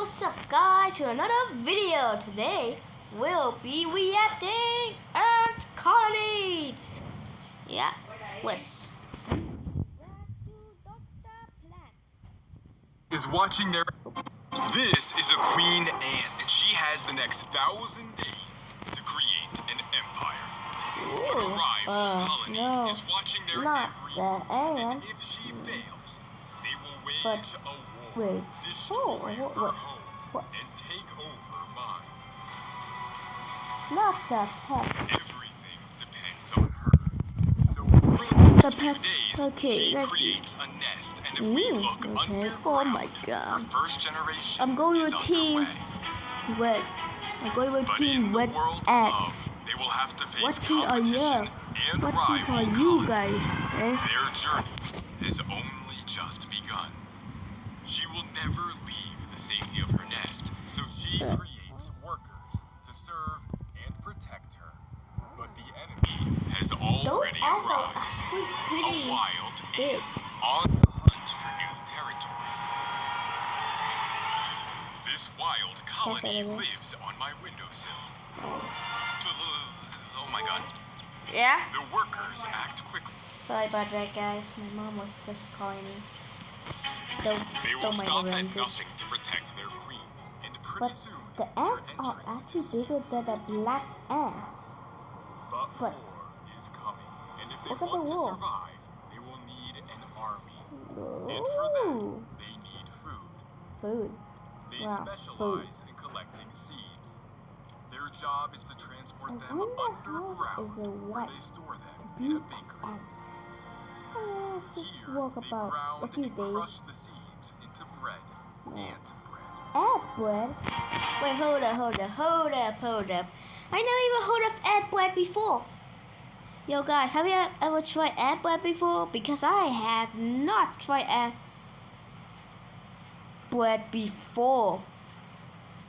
What's up guys, to another video. Today we'll be reacting ant colonies. Yeah, let's is watching their. This is a queen ant, and she has the next 1,000 days to create an empire. A rival colony no, is watching their not every the move, and ant. if she fails, they will wage But, a war, wait, destroy her what? home, and take over mine. Not the pet. Everything depends on her. So for the next few days, Okay, she let's creates a nest, and if we look okay. underground, Oh my her god. first generation I'm going is with team underway. red. I'm going with But team in the red world ants. above, they will have to face What team are competition you? and What team rival are you colonies. guys? Eh? Their journey has only just begun. She will never leave the safety of her nest, so she creates workers to serve and protect her. But the enemy has already arrived. A wild ant on the hunt for new territory. This wild colony lives on my windowsill. Oh my god. Yeah? The workers act quickly. Sorry about that, guys. My mom was just calling me. They will Don't stop mind at this. nothing to protect their queen, and pretty But soon the their ants are entrance actually is bigger than the black ants. But But war is coming, and if they look at want the to wall. survive, they will need an army. And for that, they need food. Food. They Wow, specialize in collecting seeds. Their job is to transport I them wonder how underground, is it where white they store them to in a be bakery. ants? Just Here, walk they about a ground few and days. crush the seeds into bread, ant bread. Ant bread? Wait, hold up. I never even heard of ant bread before. Yo guys, have you ever tried ant bread before? Because I have not tried ant bread before.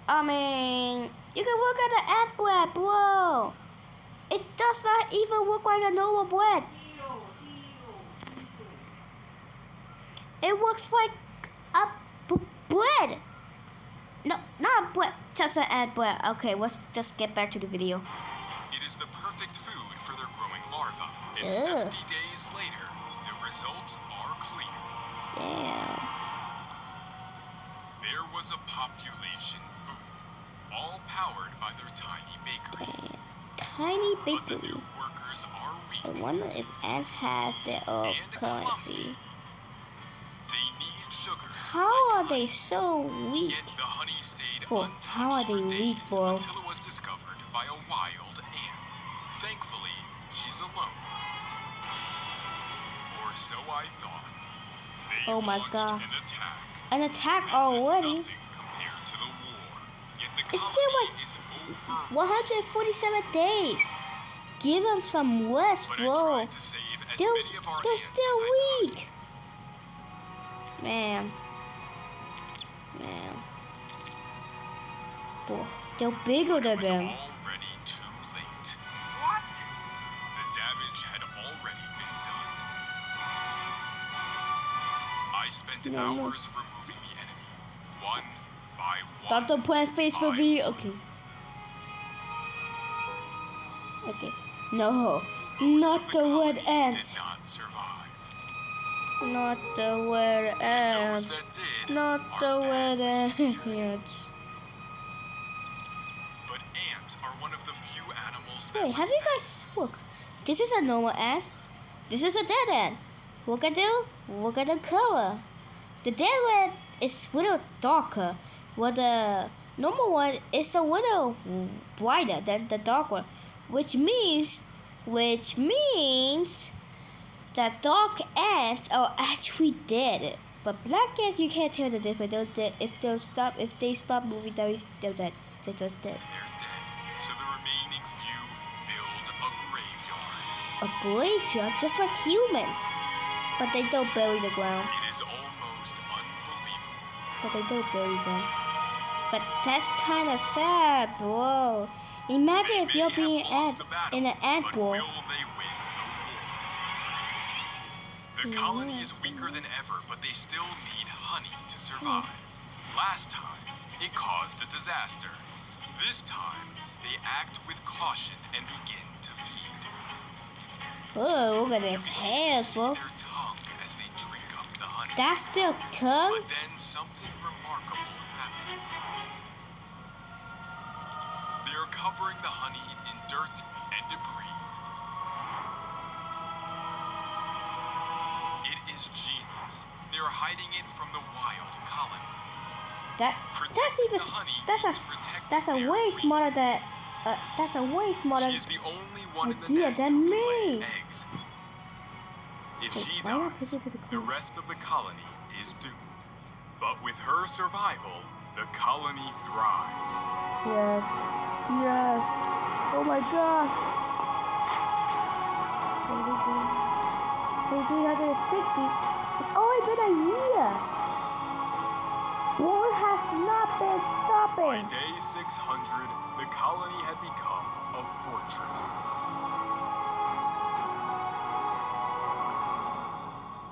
I mean, you can work at the ant bread, bro. It does not even work like a normal bread. It works like a bread. No, not bread, just an ant bread. Okay, let's just get back to the video. It is the perfect food for their growing larvae. And Ugh. 70 days later, the results are clear. Damn. There was a population boom, all powered by their tiny bakery. Damn. Tiny But the bakery. new workers are I weak wonder if ants has their own and currency. clumsy. They need sugars. How like are they so weak? Yet the honey stayed Bro, untouched how are they for weak, days bro? until it was discovered by a wild ant. Thankfully, she's alone. Or so I thought. They Oh my launched god. an attack. An attack This already? is nothing compared to the war. Yet the It's still colony like is over. 147 days. Give them some rest, But I bro. tried to save as many of our They're ants still as I could. weak. Man. Bro, they're bigger than It was them. already too late. What? The damage had already been done. I spent hours removing the enemy, one by one. Dr. Plant face for V. Okay. No. Not the red ants. Did not survive. Not the red Those ants. that did Not are the bad. red ants. But ants are one of the few animals that Wait, have you guys look? This is a normal ant. This is a dead ant. Look at the color. The dead one is a little darker, while the normal one is a little brighter than the dark one, which means that dark ants are actually dead. But black ants, you can't tell the difference. If they stop moving, they're dead. They're just dead. They're dead. So the remaining few build a graveyard. A graveyard, just like humans. But they don't bury the ground. It is almost unbelievable. But they don't bury them. But that's kind of sad, bro. Imagine if you're being in an ant but ball. will they win the war? The colony is weaker than ever, but they still need honey to survive. Last time, it caused a disaster. This time, they act with caution and begin to feed. Oh, look at his hands, See bro. their tongue as they drink up the honey. That's still tongue? But then something remarkable happens. They are covering the honey in dirt and debris. It is genius. They are hiding it from the wild colony. That's a way smarter than that's a way smarter She is the only one in the idea nest than who can lay me. eggs. If Wait, she why not dies, take it to the the queen? rest of the colony is doomed. But with her survival, the colony thrives. Yes. Yes. Oh my god. 360. It's only been a year. War has not been By stopping. day 600, the colony had become a fortress.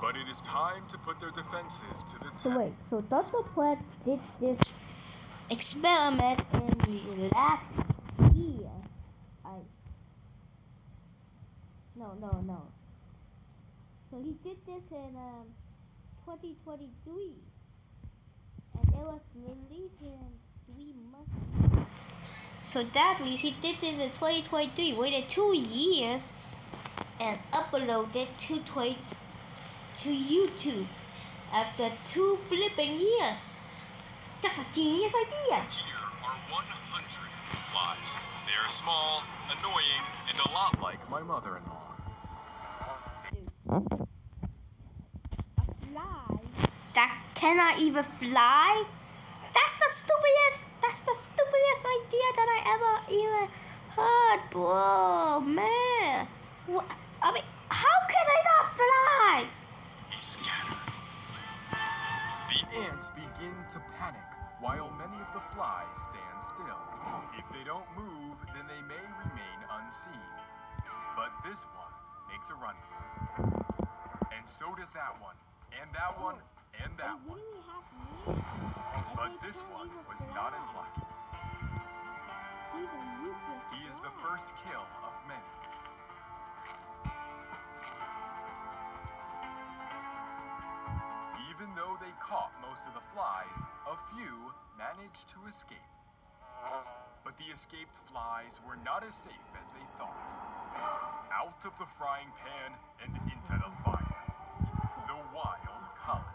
But it is time to put their defenses to the test. So wait, so Dr. Pratt did this experiment in the last year. No. So he did this in 2023, and it was released in 3 months. So that means he did this in 2023, waited 2 years, and uploaded to YouTube after 2 flipping years. That's a genius idea. Here are 100 fruit flies. They are small, annoying, and a lot like my mother-in-law. A fly that cannot even fly? That's the stupidest idea that I ever even heard, bro, man. I mean, how can they not fly? He scattered. The ants begin to panic while many of the flies stand still. If they don't move, then they may remain unseen. But this one makes a run for it. And so does that one, and that one, and that one. But this one was not as lucky. He is the first kill of many. Even though they caught most of the flies, a few managed to escape. But the escaped flies were not as safe as they thought. Out of the frying pan and into the fire. The wild colony.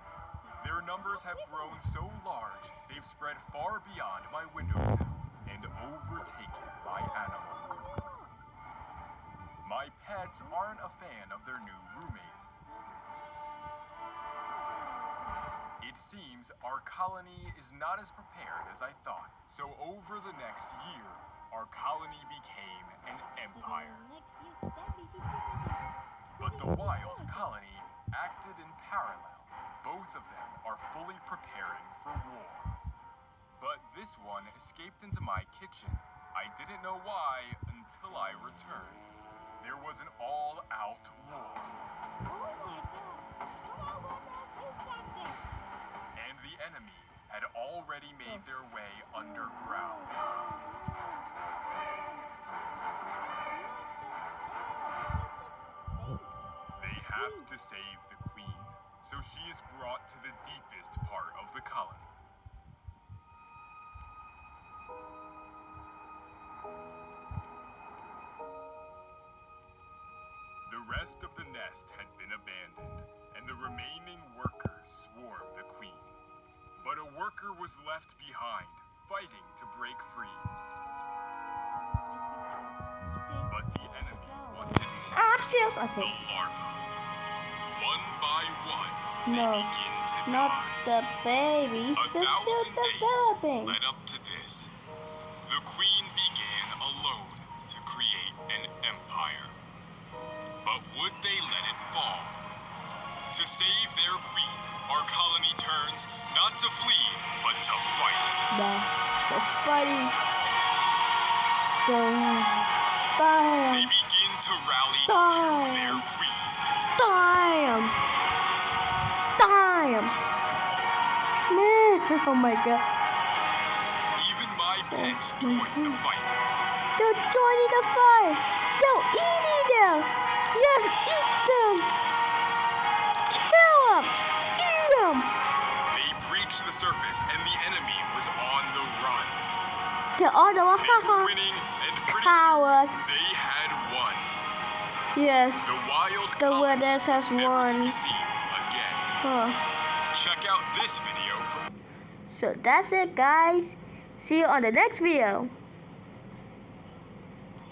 Their numbers have grown so large, they've spread far beyond my windowsill and overtaken my animal room. My pets aren't a fan of their new roommate. It seems our colony is not as prepared as I thought. So over the next year, our colony became an empire. But the wild colony acted in parallel. Both of them are fully preparing for war. But this one escaped into my kitchen. I didn't know why until I returned. There was an all-out war. And the enemy had already made their way underground. They have to save the queen, so she is brought to the deepest part of the colony. The rest of the nest had been abandoned, and the remaining workers swarmed the queen. But a worker was left behind, fighting to break free. But the enemy wanted I'm serious, I the think. larvae. One by one, No, they begin to not die. the babies. They're 1,000 still days developing. led up to this. The queen began alone to create an empire. But would they let it fall? To save their queen, our colony turns not to flee, but to fight. They're fighting. They begin to rally to their queen. Damn! Man, Oh my god. Even my pets join the fight. They're joining the fight. Go eating them. Yes, eat them. Kill them. Eat them. They breached the surface and the enemy was on the run. They're on the They were run. winning and pretty Cowards. soon they had won. Yes. The wild The colony winners has was never to won. be seen again. Huh. Check out this video for So that's it, guys. See you on the next video.